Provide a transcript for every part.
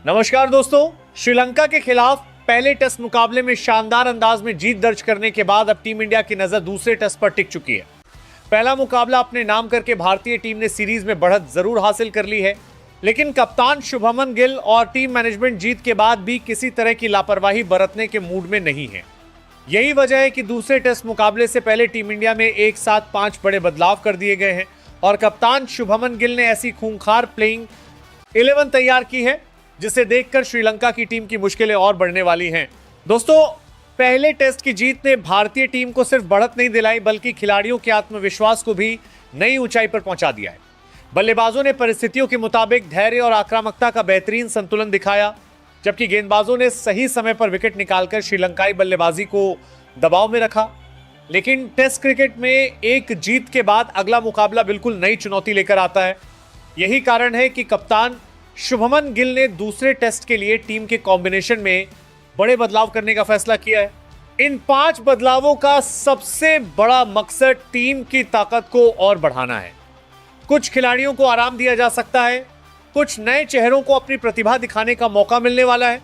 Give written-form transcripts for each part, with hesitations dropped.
नमस्कार दोस्तों, श्रीलंका के खिलाफ पहले टेस्ट मुकाबले में शानदार अंदाज में जीत दर्ज करने के बाद अब टीम इंडिया की नजर दूसरे टेस्ट पर टिक चुकी है। पहला मुकाबला अपने नाम करके भारतीय टीम ने सीरीज में बढ़त जरूर हासिल कर ली है, लेकिन कप्तान शुभमन गिल और टीम मैनेजमेंट जीत के बाद भी किसी तरह की लापरवाही बरतने के मूड में नहीं है। यही वजह है कि दूसरे टेस्ट मुकाबले से पहले टीम इंडिया में एक साथ 5 बड़े बदलाव कर दिए गए हैं और कप्तान शुभमन गिल ने ऐसी खूंखार प्लेइंग 11 तैयार की है जिसे देखकर श्रीलंका की टीम की मुश्किलें और बढ़ने वाली हैं। दोस्तों, पहले टेस्ट की जीत ने भारतीय टीम को सिर्फ बढ़त नहीं दिलाई बल्कि खिलाड़ियों के आत्मविश्वास को भी नई ऊंचाई पर पहुंचा दिया है। बल्लेबाजों ने परिस्थितियों के मुताबिक धैर्य और आक्रामकता का बेहतरीन संतुलन दिखाया, जबकि गेंदबाजों ने सही समय पर विकेट निकालकर श्रीलंकाई बल्लेबाजी को दबाव में रखा। लेकिन टेस्ट क्रिकेट में एक जीत के बाद अगला मुकाबला बिल्कुल नई चुनौती लेकर आता है। यही कारण है कि कप्तान शुभमन गिल ने दूसरे टेस्ट के लिए टीम के कॉम्बिनेशन में बड़े बदलाव करने का फैसला किया है। इन 5 बदलावों का सबसे बड़ा मकसद टीम की ताकत को और बढ़ाना है। कुछ खिलाड़ियों को आराम दिया जा सकता है, कुछ नए चेहरों को अपनी प्रतिभा दिखाने का मौका मिलने वाला है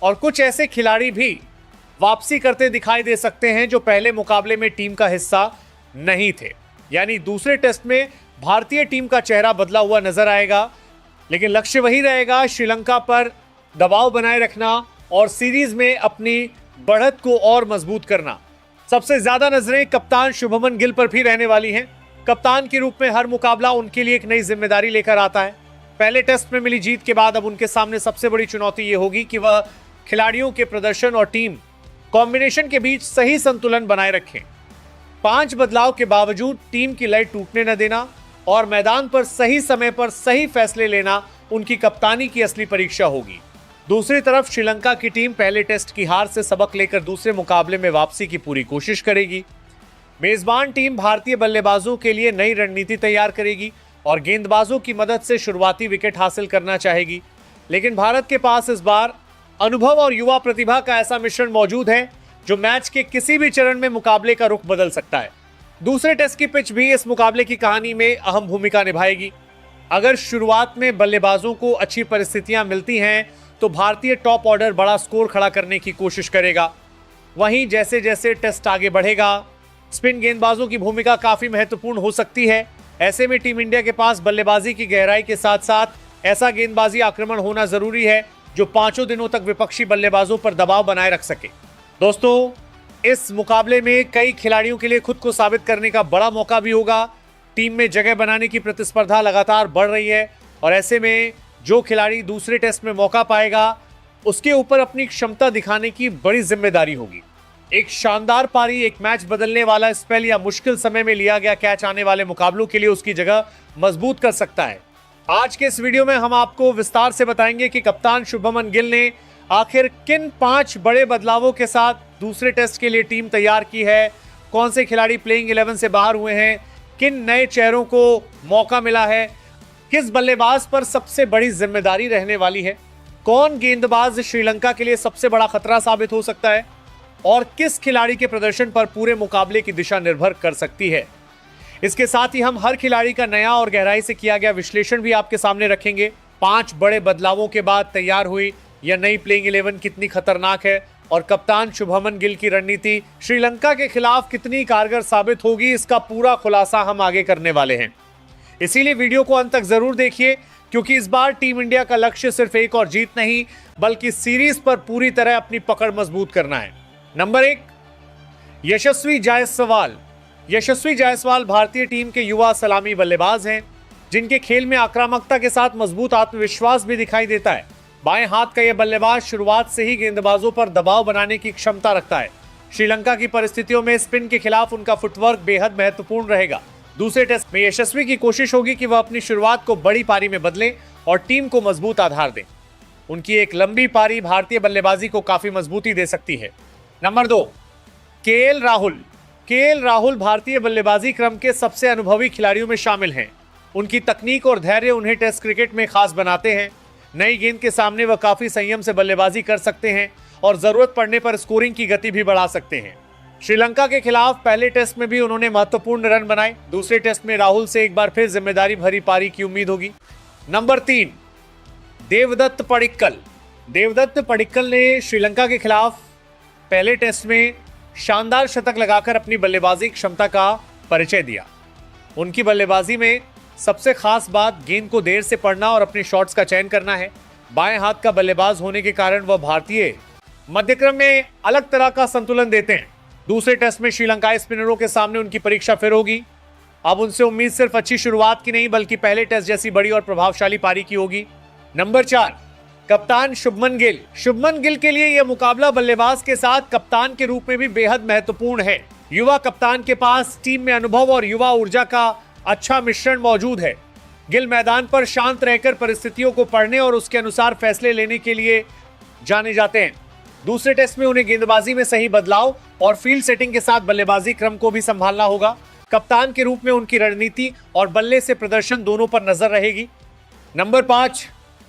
और कुछ ऐसे खिलाड़ी भी वापसी करते दिखाई दे सकते हैं जो पहले मुकाबले में टीम का हिस्सा नहीं थे। यानी दूसरे टेस्ट में भारतीय टीम का चेहरा बदला हुआ नजर आएगा, लेकिन लक्ष्य वही रहेगा, श्रीलंका पर दबाव बनाए रखना और सीरीज में अपनी बढ़त को और मजबूत करना। सबसे ज्यादा नजरें कप्तान शुभमन गिल पर भी रहने वाली हैं। कप्तान के रूप में हर मुकाबला उनके लिए एक नई जिम्मेदारी लेकर आता है। पहले टेस्ट में मिली जीत के बाद अब उनके सामने सबसे बड़ी चुनौती ये होगी कि वह खिलाड़ियों के प्रदर्शन और टीम कॉम्बिनेशन के बीच सही संतुलन बनाए रखें। 5 बदलाव के बावजूद टीम की लय टूटने न देना और मैदान पर सही समय पर सही फैसले लेना उनकी कप्तानी की असली परीक्षा होगी। दूसरी तरफ श्रीलंका की टीम पहले टेस्ट की हार से सबक लेकर दूसरे मुकाबले में वापसी की पूरी कोशिश करेगी। मेजबान टीम भारतीय बल्लेबाजों के लिए नई रणनीति तैयार करेगी और गेंदबाजों की मदद से शुरुआती विकेट हासिल करना चाहेगी। लेकिन भारत के पास इस बार अनुभव और युवा प्रतिभा का ऐसा मिश्रण मौजूद है जो मैच के किसी भी चरण में मुकाबले का रुख बदल सकता है। दूसरे टेस्ट की पिच भी इस मुकाबले की कहानी में अहम भूमिका निभाएगी। अगर शुरुआत में बल्लेबाजों को अच्छी परिस्थितियां मिलती हैं तो भारतीय टॉप ऑर्डर बड़ा स्कोर खड़ा करने की कोशिश करेगा। वहीं जैसे जैसे टेस्ट आगे बढ़ेगा, स्पिन गेंदबाजों की भूमिका काफी महत्वपूर्ण हो सकती है। ऐसे में टीम इंडिया के पास बल्लेबाजी की गहराई के साथ साथ ऐसा गेंदबाजी आक्रमण होना जरूरी है जो 5 दिनों तक विपक्षी बल्लेबाजों पर दबाव बनाए रख सके। दोस्तों, इस मुकाबले में कई खिलाड़ियों के लिए खुद को साबित करने का बड़ा मौका भी होगा। टीम में जगह बनाने की प्रतिस्पर्धा लगातार बढ़ रही है और ऐसे में जो खिलाड़ी दूसरे टेस्ट में मौका पाएगा उसके ऊपर अपनी क्षमता दिखाने की बड़ी जिम्मेदारी होगी। एक शानदार पारी, एक मैच बदलने वाला स्पेल या मुश्किल समय में लिया गया कैच आने वाले मुकाबलों के लिए उसकी जगह मजबूत कर सकता है। आज के इस वीडियो में हम आपको विस्तार से बताएंगे कि कप्तान शुभमन गिल ने आखिर किन 5 बड़े बदलावों के साथ दूसरे टेस्ट के लिए टीम तैयार की है, कौन से खिलाड़ी प्लेइंग 11 से बाहर हुए हैं, किन नए चेहरों को मौका मिला है, किस बल्लेबाज पर सबसे बड़ी जिम्मेदारी रहने वाली है, कौन गेंदबाज श्रीलंका के लिए सबसे बड़ा खतरा साबित हो सकता है और किस खिलाड़ी के प्रदर्शन पर पूरे मुकाबले की दिशा निर्भर कर सकती है। इसके साथ ही हम हर खिलाड़ी का नया और गहराई से किया गया विश्लेषण भी आपके सामने रखेंगे। 5 बड़े बदलावों के बाद तैयार हुई यह नई प्लेइंग 11 कितनी खतरनाक है और कप्तान शुभमन गिल की रणनीति श्रीलंका के खिलाफ कितनी कारगर साबित होगी, इसका पूरा खुलासा हम आगे करने वाले हैं। इसीलिए वीडियो को अंत तक जरूर देखिए, क्योंकि इस बार टीम इंडिया का लक्ष्य सिर्फ एक और जीत नहीं बल्कि सीरीज पर पूरी तरह अपनी पकड़ मजबूत करना है। नंबर 1, यशस्वी जायसवाल। यशस्वी जायसवाल भारतीय टीम के युवा सलामी बल्लेबाज हैं जिनके खेल में आक्रामकता के साथ मजबूत आत्मविश्वास भी दिखाई देता है। बाएं हाथ का यह बल्लेबाज शुरुआत से ही गेंदबाजों पर दबाव बनाने की क्षमता रखता है। श्रीलंका की परिस्थितियों में स्पिन के खिलाफ उनका फुटवर्क बेहद महत्वपूर्ण रहेगा। दूसरे टेस्ट में यशस्वी की कोशिश होगी कि वह अपनी शुरुआत को बड़ी पारी में बदलें और टीम को मजबूत आधार दें। उनकी एक लंबी पारी भारतीय बल्लेबाजी को काफी मजबूती दे सकती है। Number 2, KL Rahul. KL Rahul भारतीय बल्लेबाजी क्रम के सबसे अनुभवी खिलाड़ियों में शामिल हैं। उनकी तकनीक और धैर्य उन्हें टेस्ट क्रिकेट में खास बनाते हैं। नई गेंद के सामने वह काफी संयम से बल्लेबाजी कर सकते हैं और जरूरत पड़ने पर स्कोरिंग की गति भी बढ़ा सकते हैं। श्रीलंका के खिलाफ पहले टेस्ट में भी उन्होंने महत्वपूर्ण रन बनाए। दूसरे टेस्ट में राहुल से एक बार फिर जिम्मेदारी भरी पारी की उम्मीद होगी। नंबर 3, देवदत्त पडिक्कल। देवदत्त पडिक्कल ने श्रीलंका के खिलाफ पहले टेस्ट में शानदार शतक लगाकर अपनी बल्लेबाजी क्षमता का परिचय दिया। उनकी बल्लेबाजी में सबसे खास बात गेंद को देर से पढ़ना और अपने शॉट्स का चयन करना है। बाएं हाथ का बल्लेबाज होने के कारण वह भारतीय मध्यक्रम में अलग तरह का संतुलन देते हैं। दूसरे टेस्ट में श्रीलंकाई स्पिनरों के सामने उनकी परीक्षा फिर होगी। अब उनसे उम्मीद सिर्फ अच्छी शुरुआत की नहीं बल्कि पहले टेस्ट जैसी बड़ी और प्रभावशाली पारी की होगी। नंबर 4, कप्तान शुभमन गिल। शुभमन गिल के लिए यह मुकाबला बल्लेबाज के साथ कप्तान के रूप में भी बेहद महत्वपूर्ण है। युवा कप्तान के पास टीम में अनुभव और युवा ऊर्जा का अच्छा मिश्रण मौजूद है। गिल मैदान पर शांत रहकर परिस्थितियों को पढ़ने और उसके अनुसार फैसले लेने के लिए जाने जाते हैं। दूसरे टेस्ट में उन्हें गेंदबाजी में सही बदलाव और फील्ड सेटिंग के साथ बल्लेबाजी क्रम को भी संभालना होगा। कप्तान के रूप में उनकी रणनीति और बल्ले से प्रदर्शन दोनों पर नजर रहेगी। Number 5,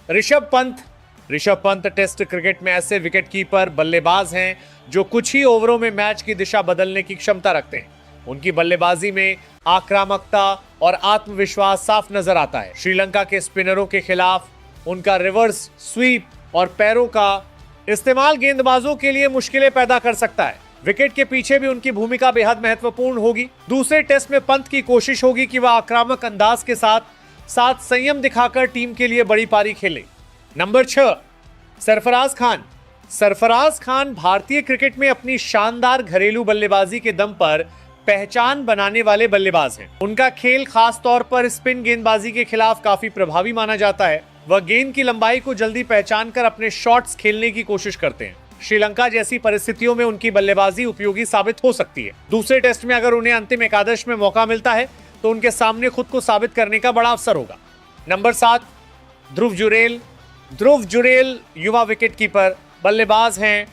Rishabh Pant. Rishabh Pant test cricket में ऐसे विकेटकीपर बल्लेबाज हैं जो कुछ ही ओवरों में मैच की दिशा बदलने की क्षमता रखते हैं। उनकी बल्लेबाजी में आक्रामकता और आत्मविश्वास साफ नजर आता है। श्रीलंका के स्पिनरों के खिलाफ उनका रिवर्स स्वीप और पैरों का इस्तेमाल गेंदबाजों के लिए मुश्किलें पैदा कर सकता है। विकेट के पीछे भी उनकी भूमिका बेहद महत्वपूर्ण होगी। दूसरे टेस्ट में पंत की कोशिश होगी कि वह आक्रामक अंदाज के साथ संयम दिखाकर टीम के लिए बड़ी पारी खेले। नंबर 6, सरफराज खान। सरफराज खान भारतीय क्रिकेट में अपनी शानदार घरेलू बल्लेबाजी के दम पर पहचान बनाने वाले बल्लेबाज हैं। उनका खेल खास तौर पर स्पिन गेंदबाजी के खिलाफ काफी प्रभावी माना जाता है। वह गेंद की लंबाई को जल्दी पहचान कर अपने शॉट्स खेलने की कोशिश करते हैं। श्रीलंका जैसी परिस्थितियों में उनकी बल्लेबाजी उपयोगी साबित हो सकती है। दूसरे टेस्ट में अगर उन्हें अंतिम एकादश में मौका मिलता है तो उनके सामने खुद को साबित करने का बड़ा अवसर होगा। नंबर 7, ध्रुव जुरेल। ध्रुव जुरेल युवा विकेटकीपर बल्लेबाज हैं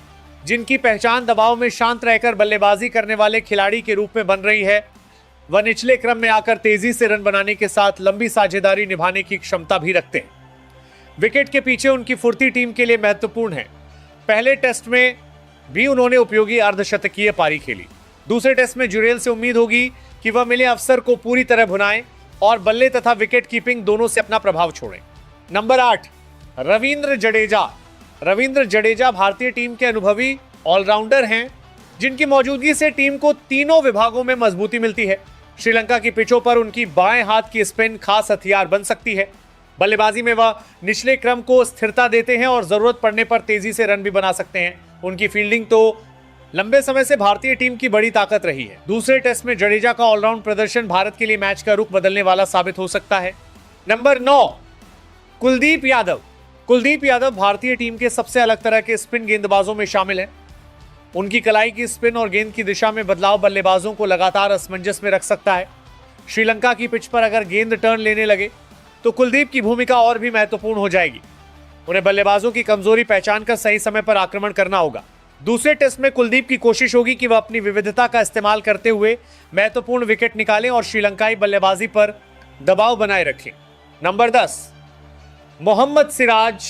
जिनकी पहचान दबाव में शांत रहकर बल्लेबाजी करने वाले खिलाड़ी के रूप में बन रही है। वह निचले क्रम में आकर तेजी से रन बनाने के साथ लंबी साझेदारी निभाने की क्षमता भी रखते हैं। विकेट के पीछे उनकी फुर्ती टीम के लिए महत्वपूर्ण है। पहले टेस्ट में भी उन्होंने उपयोगी अर्धशतकीय पारी खेली। दूसरे टेस्ट में जुरेल से उम्मीद होगी कि वह मिले अवसर को पूरी तरह भुनाएं और बल्ले तथा विकेट कीपिंग दोनों से अपना प्रभाव छोड़ें। नंबर 8, रविंद्र जडेजा। रविंद्र जडेजा भारतीय टीम के अनुभवी ऑलराउंडर हैं जिनकी मौजूदगी से टीम को तीनों विभागों में मजबूती मिलती है। श्रीलंका की पिचों पर उनकी बाएं हाथ की स्पिन खास हथियार बन सकती है। बल्लेबाजी में वह निचले क्रम को स्थिरता देते हैं और जरूरत पड़ने पर तेजी से रन भी बना सकते हैं। उनकी फील्डिंग तो लंबे समय से भारतीय टीम की बड़ी ताकत रही है। दूसरे टेस्ट में जडेजा का ऑलराउंड प्रदर्शन भारत के लिए मैच का रुख बदलने वाला साबित हो सकता है। नंबर 9, कुलदीप यादव। कुलदीप यादव भारतीय टीम के सबसे अलग तरह के स्पिन गेंदबाजों में शामिल हैं। उनकी कलाई की स्पिन और गेंद की दिशा में बदलाव बल्लेबाजों को लगातार असमंजस में रख सकता है। श्रीलंका की पिच पर अगर गेंद टर्न लेने लगे तो कुलदीप की भूमिका और भी महत्वपूर्ण हो जाएगी। उन्हें बल्लेबाजों की कमजोरी पहचान कर सही समय पर आक्रमण करना होगा। दूसरे टेस्ट में कुलदीप की कोशिश होगी कि वह अपनी विविधता का इस्तेमाल करते हुए महत्वपूर्ण विकेट निकालें और श्रीलंकाई बल्लेबाजी पर दबाव बनाए रखें। नंबर 10, मोहम्मद सिराज।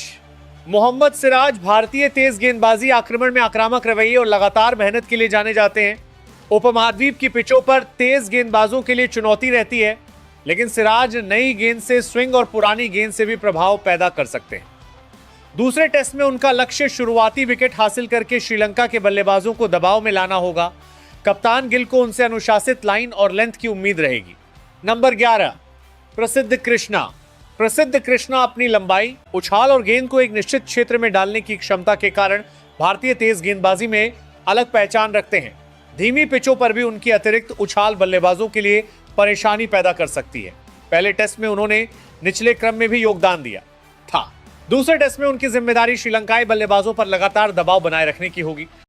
मोहम्मद सिराज भारतीय तेज गेंदबाजी, आक्रमण में आक्रामक रवैये और लगातार मेहनत के लिए जाने जाते हैं। उपमहाद्वीप की पिचों पर तेज गेंदबाजों के लिए चुनौती रहती है, लेकिन सिराज नई गेंद से स्विंग और पुरानी गेंद से भी प्रभाव पैदा कर सकते हैं। दूसरे टेस्ट में उनका लक्ष्य शुरुआती विकेट हासिल करके श्रीलंका के बल्लेबाजों को दबाव में लाना होगा। कप्तान गिल को उनसे अनुशासित लाइन और लेंथ की उम्मीद रहेगी। नंबर 11, प्रसिद्ध कृष्णा। प्रसिद्ध कृष्णा अपनी लंबाई, उछाल और गेंद को एक निश्चित क्षेत्र में डालने की क्षमता के कारण भारतीय तेज गेंदबाजी में अलग पहचान रखते हैं। धीमी पिचों पर भी उनकी अतिरिक्त उछाल बल्लेबाजों के लिए परेशानी पैदा कर सकती है। पहले टेस्ट में उन्होंने निचले क्रम में भी योगदान दिया था। दूसरे टेस्ट में उनकी जिम्मेदारी श्रीलंकाई बल्लेबाजों पर लगातार दबाव बनाए रखने की होगी।